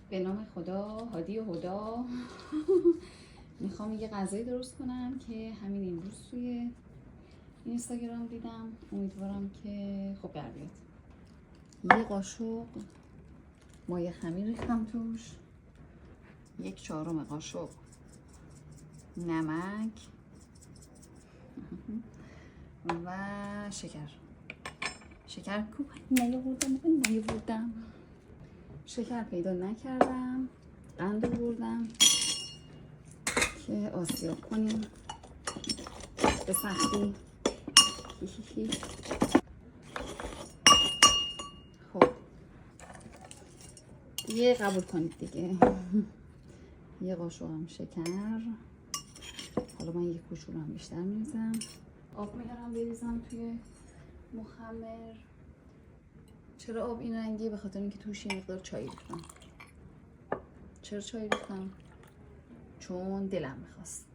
به نام خدا هادی و هدا. میخوام یه غذایی درست کنم که همین امروز توی اینستاگرام دیدم. امیدوارم که خوب در بیاد. یه قاشق مایه خمیر ریختم توش، 1/4 قاشق نمک و شکر کو نیاوردم. شکر پیدا نکردم، قند آوردم که آسیاب کنیم به سختی. خب یه قبول کنید دیگه. یه قاشق هم شکر. حالا من یه کوچولو هم بیشتر میریزم. آب میارم بریزم توی مخمر. چرا آب این رنگیه؟ به خاطر اینکه توش یه مقدار چای ریختم. چرا چای ریختم؟ چون دلم میخواست.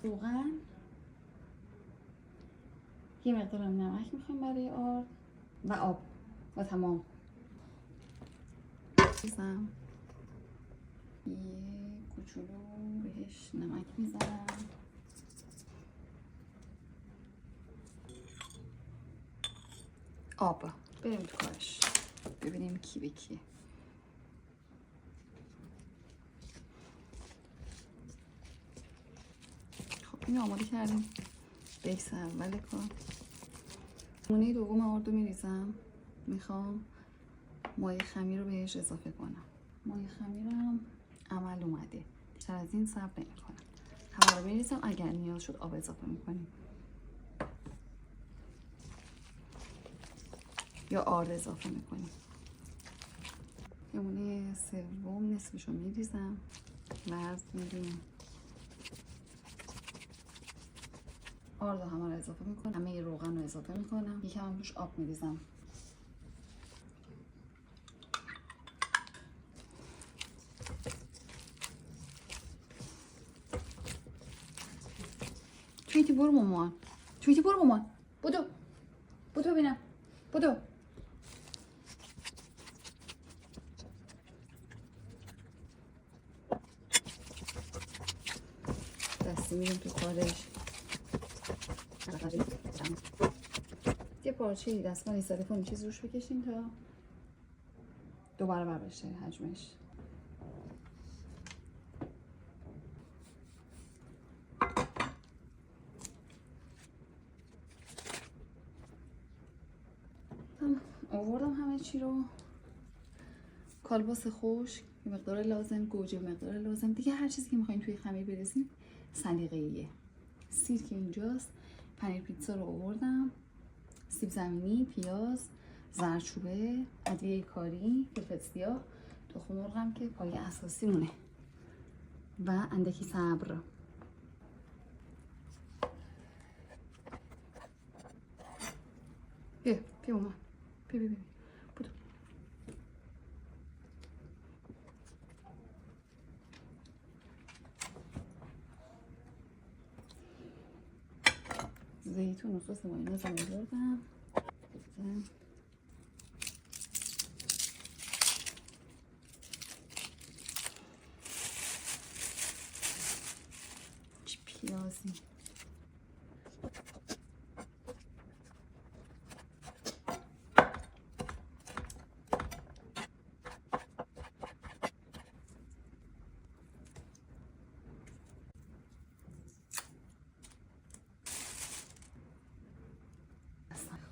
روغن، یه مقدارم نمک میخوایم برای آرد و آب و تمام. میزنم یه کوچولو بهش نمک میزنم. آب. بریم تو کارش ببینیم کی به کیه. خب اینو آماده کردیم. بیس اول کار. نمونه دوم آردو میریزم. میخوام مایه خمیر رو بهش اضافه کنم. مایه خمیرم عمل اومده، بیشتر از این صبر نمی کنم. همه رو میریزم. اگر نیاز شد آب اضافه میکنیم یا آرد اضافه میکنیم. نمونه سوم نصفش رو میریزم، ورز میدیم. آرد همه رو اضافه میکنم. همه روغن رو اضافه میکنم. یکم هم روش آب میریزم. توییتی برو مامان. توییتی برو مامان. بدو ببینم. بدو. دستی میریم تو کارش. یه پارچه دستمال استفاده کنیم، چیز روش بکشین تا دو برابر بشه حجمش. آوردم همه چی رو. کالباس خشک به مقدار لازم، گوجه به مقدار لازم دیگه. هر چیزی که میخواین توی خمیر بریزین سلیقه‌ایه. سیرک اینجاست. پنیر پیتزا رو آوردم. سیب زمینی، پیاز، زردچوبه، ادویه کاری، فلفل سیاه، تخم مرغم که پایه اساسی مونه و اندکی صبر. بیا اومد. بیا بودو. زیتون و سس مایونز هم آوردم. پیازی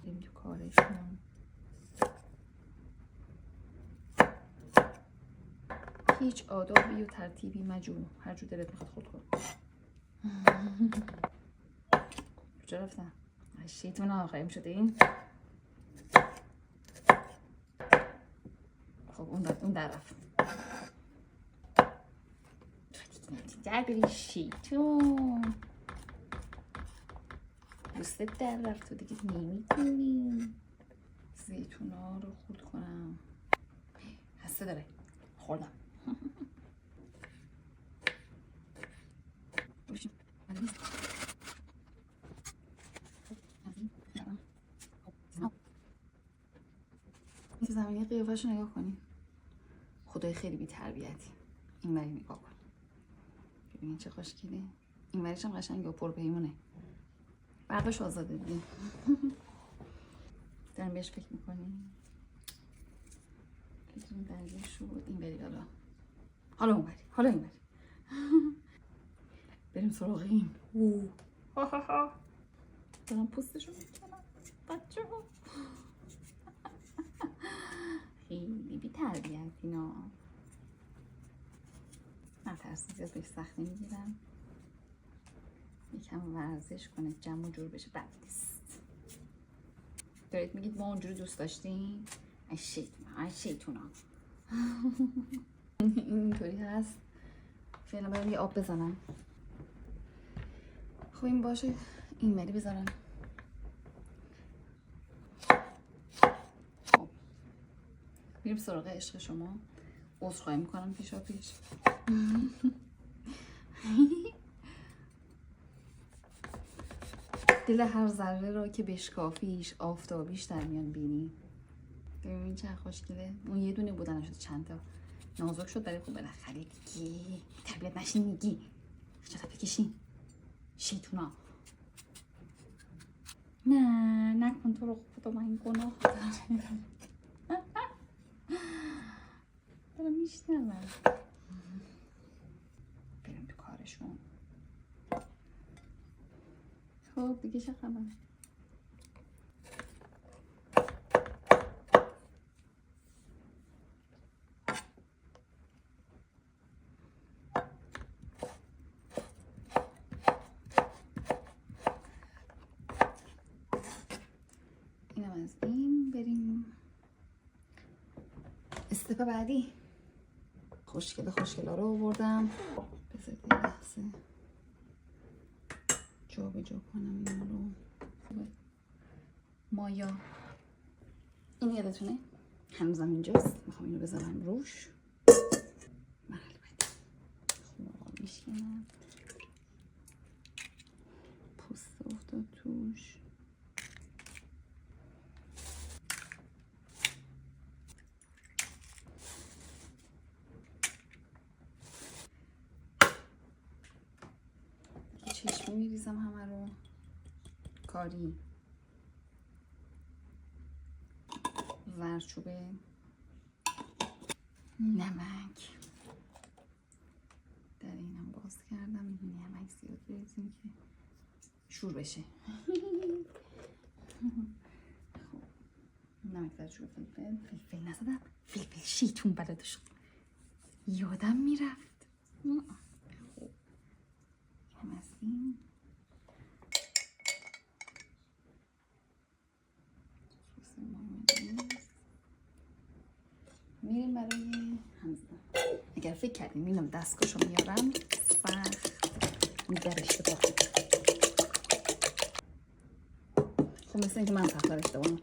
بریم تو کارشون. هیچ آدابی و ترتیبی مجموع، هر جو دلت میخواد خود کن. کجا رفتن؟ شیطون آخریم شده این. خب اون در رفت. در بری شیطون. دوستت در رفت تو دیگه نمیتونی. زیتون ها رو خورد کنم. هسته داره. خوردم. زمینی قیافه‌شو نگاه کنی. خدای خیلی بی تربیتی. این وری نگاه کن. ببینین چه خوشگله. این وریش هم قشنگه و پرپیمونه. برقش آزاده دیگه. دارم بهش فکر میکنی؟ فکرم درگیر شد. این بری حالا اون بری. حالا این بری. بریم سراغ این. دارم پوستشو میکنم. بچه ها. خیلی بی تربیت اینا. من ترسی زیاد بهش سخت نمیگیرم. یکم ورزش کنه جمع و جور بشه بد نیست. دارید میگید ما اونجوری دوست داشتیم؟ ای شیطونا. اینطوری هست. فعلا برم یه آب بزنم. خب این باشه. این مری بذارم. خب میریم سراغ عشق شما. عذرخواهی میکنم پیشا پیش. دل هر ذره را که بشکافیش آفتابیش در میان بینی. ببین چه خوشگله. اون یه دونه بودن شد چند تا نازک شد برای خوب بالاخره دیگه. طبیعت نشین میگی چرا بکشین شیطونا. نه نکن تو رو خدا من گناه دارم. میشنوم. بریم تو کارشون. خب دیگه چه خبر؟ اینم از این. بریم استپ بعدی. خوشگله ها رو آوردم. بذارید یه لحظه جا به جا کنم اینا رو. مایا این یادتونه هنوزم اینجاست. میخوام اینو بذارم روش. خوب میشکنم. پوست افتاد توش. چشمی میریزم همه رو. کاری ورچوبه نمک در اینم باز کردم. نمک زیاد بریزیم که شور بشه. خب نمک ورچوبه فلفل نزدم. فلفل شیطون بلدش یادم میرفت. خب اینم از این. میریم برای همزدن. اگر فکر کردیم اینم دستگاهشو میارم سخت میگر اشتباه. خب مثل اینکه من سخت اشتباهم.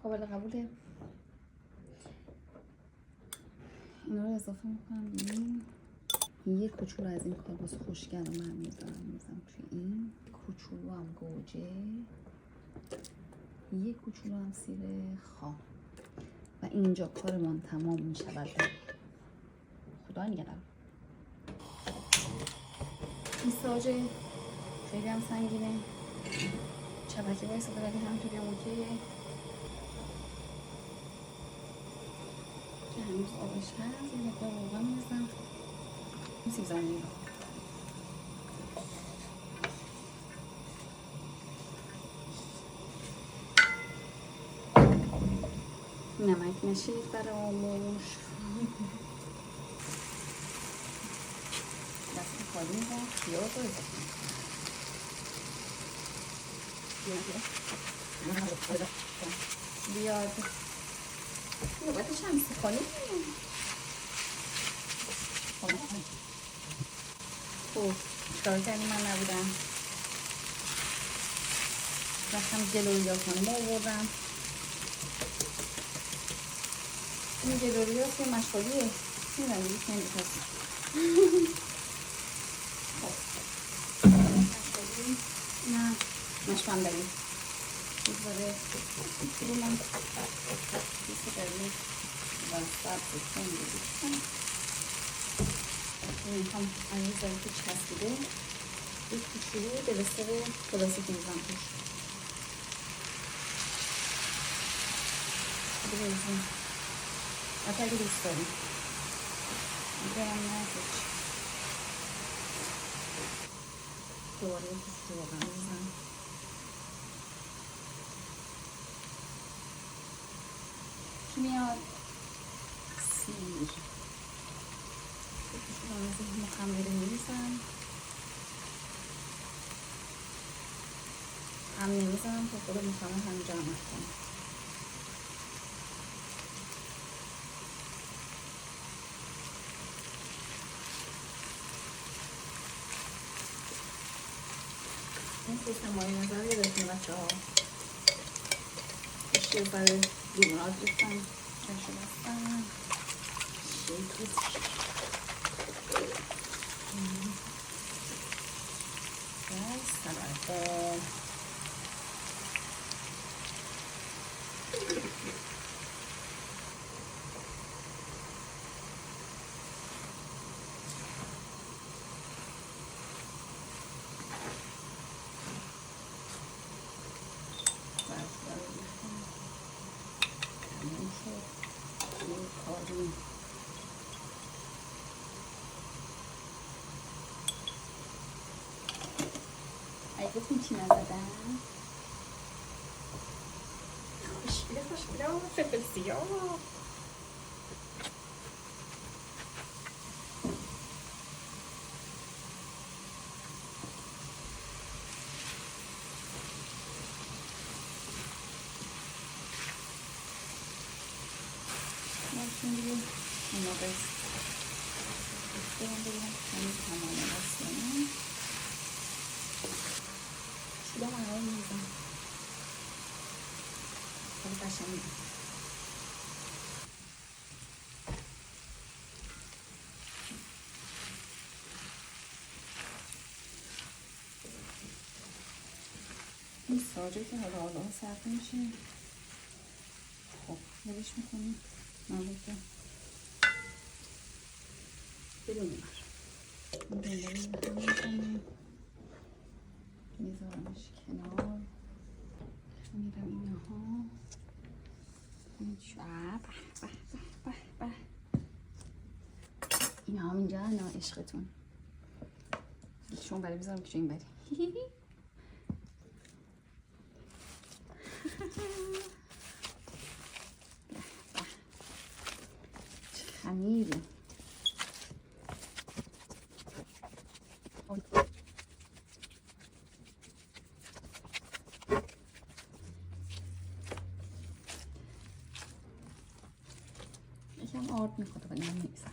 قابل قبوله. اینا رو اضافه میکنم. یه کوچولو از این کالباس خوشگل رو من میذارم توی این. کوچولو هم گوجه. یه کوچولو هم سیر خام. و اینجا کارمان تمام می شود. خدا نگهدار. این ساجه خیلی هم سنگینه. چپکی وایساده ولی همینطوری هم اوکیه. که هنوز آبش هست. یه مقدار روغن میزنم. این سیب زمینی رو نمک نشید برای آموش. دست خالی میدم. پیاز رو اضافه بیاد. نوبت شمسی خالی خب چکار کردیم من نبودم. رفتم گلویا خانم آوردم. این گلویا که مشغولیه. این رنگی که نمی‌خواست. خب مشغولی نه مشبندری. بذاره رو من بیست قرمز و سبز کن بزیستم میخوام این زایی که چسبیده یک کوچولو دلستر کلاسیک میزم توش بریزیم حتی اگه دوست داریم اگرم نه هیچ دوباره یک کوچولو واقعا میزم که میاد سیر مخمره میریزم هم نمیزنم تا خود مخمر هم جمع کنم این سوس مایی نظر یادتون بچه ها یه ذره لیموناد ریختم چشم بستم شیک سلام اگه گفتیم چی نزدم خوشگله فلفل سیاه ماشین دیگه این موقع بگم همین تمام هستیم شده من رو میزم خیلی قشنگه این ساجه که حالا سرد میشه خب نوش میکنیم نبوده بدونیم میذارمش کنار میرم اینها به این هم اینجا نه عشقتون شما برای بذارم که این بری چه خمیری یکم آرد میخواد ولی من نمیزم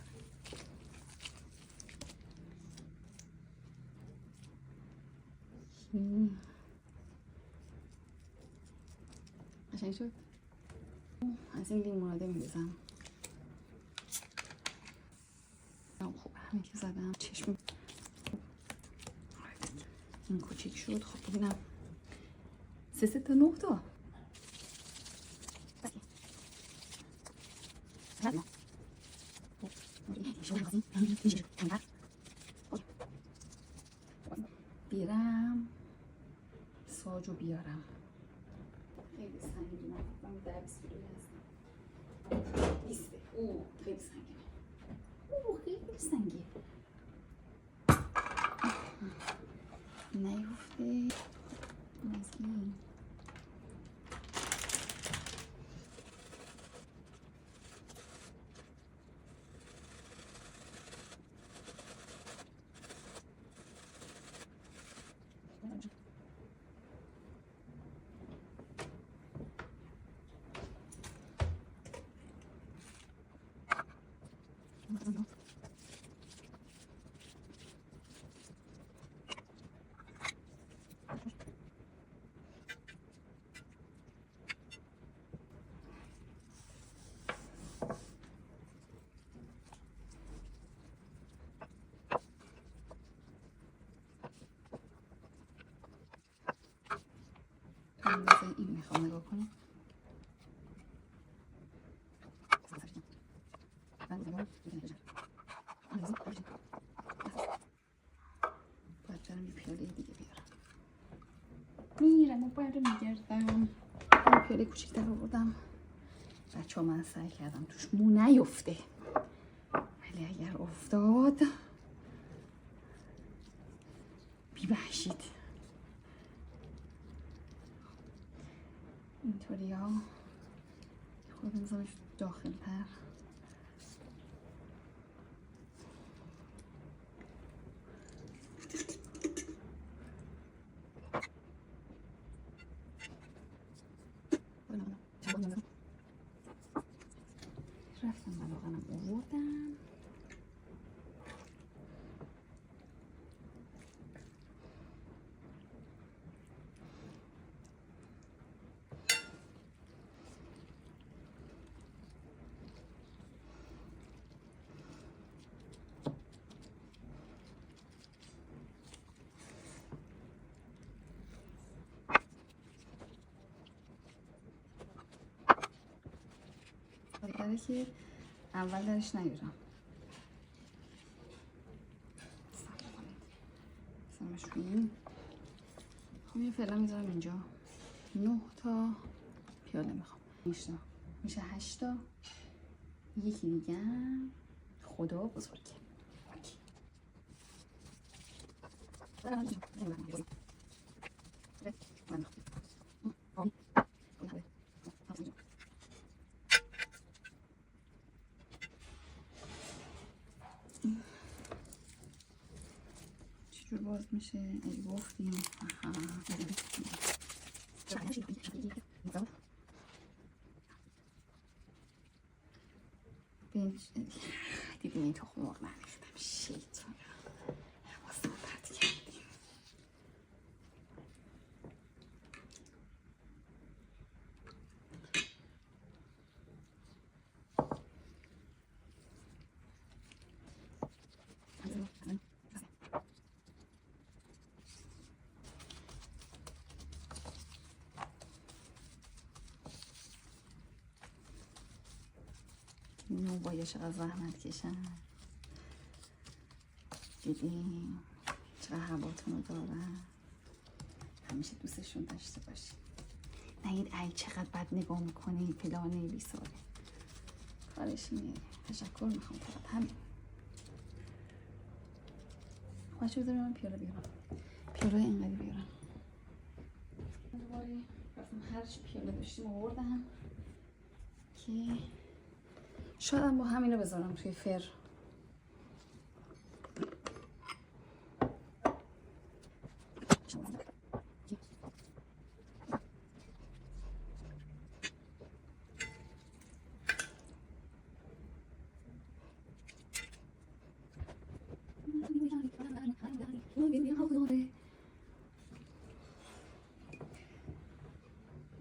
قشنگ شد از این لیموناده میریزم خوب همه که زدم چشم این کوچیک شد خب ببینم 3 تا 9 تا بیارم ساجو بیارم خیلی سنگینه من 10-20 کیلویی هستم 20 او خیلی سنگینه خیلی سنگینه نیفته از این اندازه این میخوام نگاه کنیم. باید برم یه پیاله دیگه بیارم. میرم و برمیگردم. این پیاله کوچیک‌تر آوردم. بچه ها من سعی کردم توش مو نیفته، ولی اگر افتاد بی‌بخشید. اینطوری ها خود بزنمش داخل تر. رفتم بلاغنم آوردم. بهتره که اول درش نیارم. بزنمش روی این. خب این فعلا میذارم اینجا. 9 تا پیاله میخوام. میشه 8 تا. یکی دیگه خدا بزرگه. چجور باز میشه؟ ای گفتیم. دیدیم این تخم مرغ نریختم. شیطان حواسم پرت کردیم. اینو باید چقدر زحمت کشن. دیدیم چقدر هواتون رو دارن. همیشه دوستشون داشته باشید. نگید ای چقدر بد نگاه میکنه فلانه بیساره. کارش اینه. تشکر میخوام فقط همین. خواهش بذارم من پیاله بیارم. پیاله اینقدر بیارم. دوباره رفتم هر چی پیاله داشتیم آوردم که شاید با همین رو بذارم توی فر.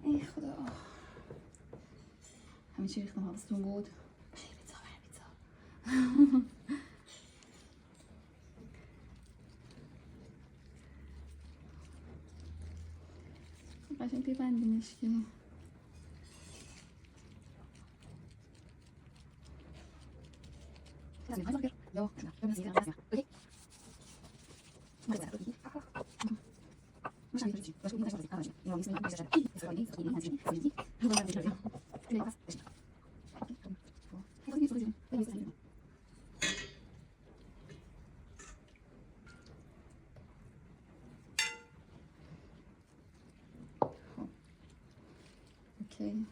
ای خدا همه چی ریختم. حواستون بود؟ قشنگ ببندیمش که اوکی.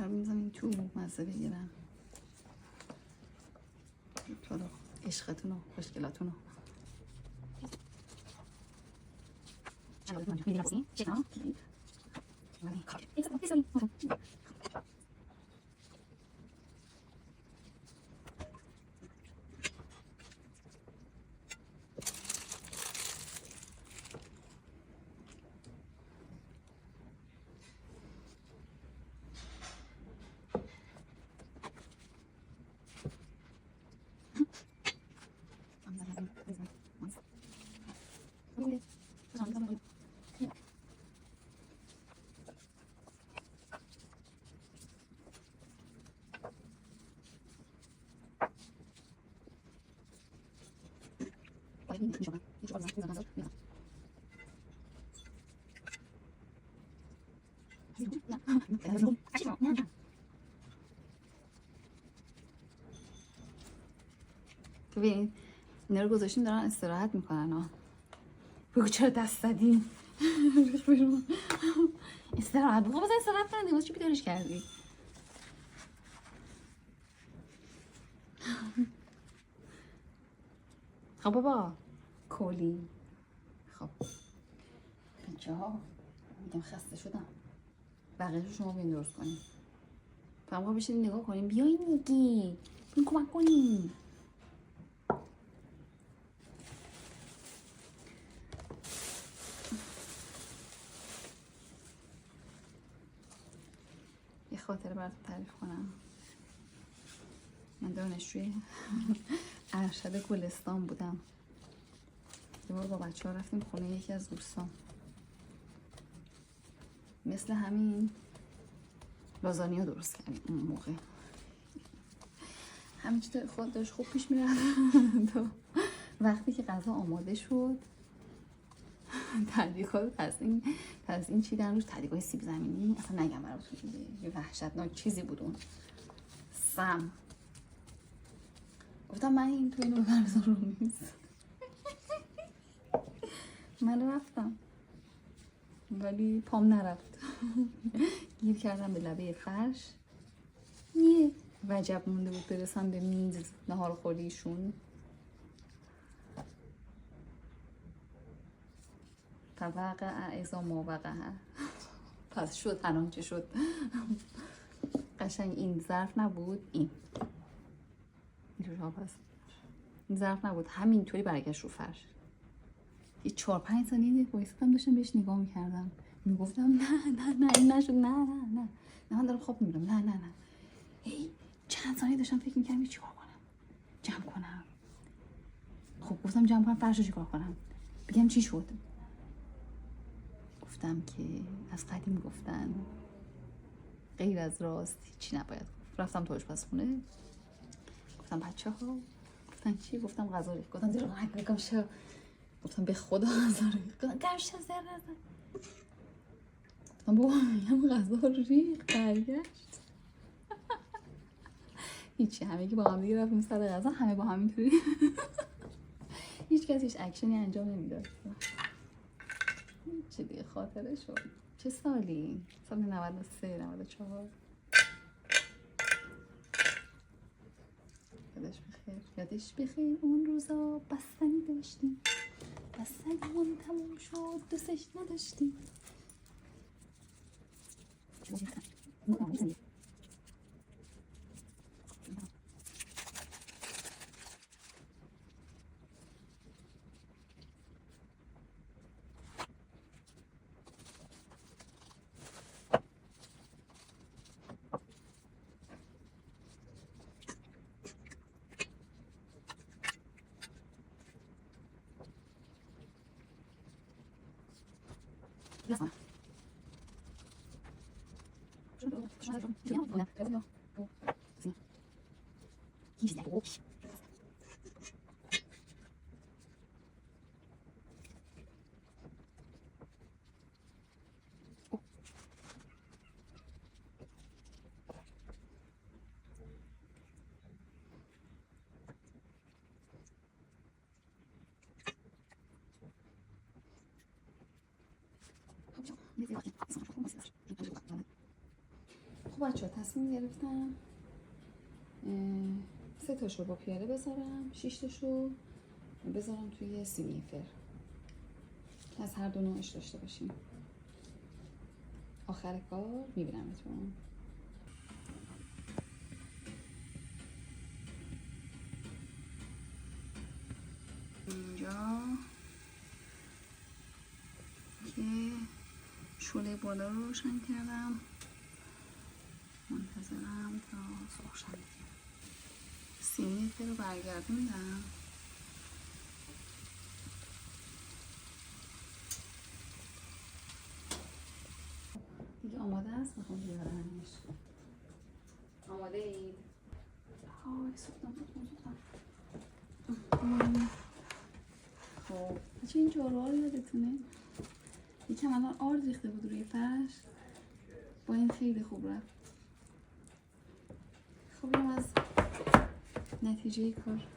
میزنیم تو مزه بگیرم. تو عشقتون و خوشگلاتون ببین اینا رو گذاشتیم دارن استراحت میکنن ها. بگو چرا دست زدی؟ استراحت بگو بزن استراحت کنن دیگه چی بیدارش کردی؟ خب بابا کولی. خب بچه ها میگم خسته شدم. بقیه‌شو شما بیاین درست کنیم. فهمگاه بشین نگاه کنیم. بیاین میگی بیاین کمک کنیم. یه خاطره براتون تعریف کنم. من دانشجوی ارشد گلستان بودم. یه بار با بچه ها رفتیم خونه یکی از دوستان. مثل همین لازانیا درست کردیم اون موقع. همین چطور خود داشت خوب پیش میرفت. وقتی که غذا آماده شد تدریکات پس این چیدن روش تدریکای سیب زمینی اصلا نگم براتون یه وحشتناک چیزی بود اون سم. گفتم من این تو اینو ببرزم رو میز. من رفتم ولی پام نرفت. گیر کردم به لبه فرش. یه وجب مونده بود برسم به میز نهار خوریشون. فوقع اذا ما وقع. پس شد هنان چه شد. قشنگ این ظرف نبود. این ظرف نبود همینطوری برگشت رو فرش. یه 4-5 ثانیه وایسادم داشتم بهش نگاه میکردم. میگفتم نه این نشد. نه من دارم خواب میبینم. نه هی چند ثانیه داشتم فکر میکردم چیکار کنم. جمع کنم. خب گفتم جمع کنم فرشو چیکار کنم. بگم چی شد. گفتم که از قدیم گفتن غیر از راست هیچی نباید گفت. رفتم تو آشپزخونه. گفتم بچه ها. گفتن چی؟ گفتم غذا ریخت. گفتم زیر رنگ بگم چرا. گفتم به خدا غذا ریخت. گفتم گرشه زر نزن. گفتم بابا میگم غذا ریخت. برگشت. هیچی همه که با هم دیگه رفتیم سر غذا. همه با هم اینطوری. هیچ کس هیچ اکشنی انجام نمیداد. چه دیگه خاطره شد. چه سالی؟ سال 93 94. یادش بخیر اون روزا بستنی داشتیم. بستنیمون تموم شد دوستش نداشتیم. خب بچه ها تصمیم گرفتم 3 تاشو با پیاله بذارم 6 تاشو بذارم توی سینیفر که از هر دو نوعش داشته باشیم. آخر کار میبینمتون. اینجا که شعله بالا رو روشن کردم منتظرم تا سرخ شد. سینیفر رو برگردوندم. دیگه آماده است. میخوام بیارمش. آماده اید؟ آی سوختم. چه این جارو یادتونه؟ یکم الان آرد ریخته بود روی فرش، با این خیلی خوب رفت. خب اینم از نتیجه کار.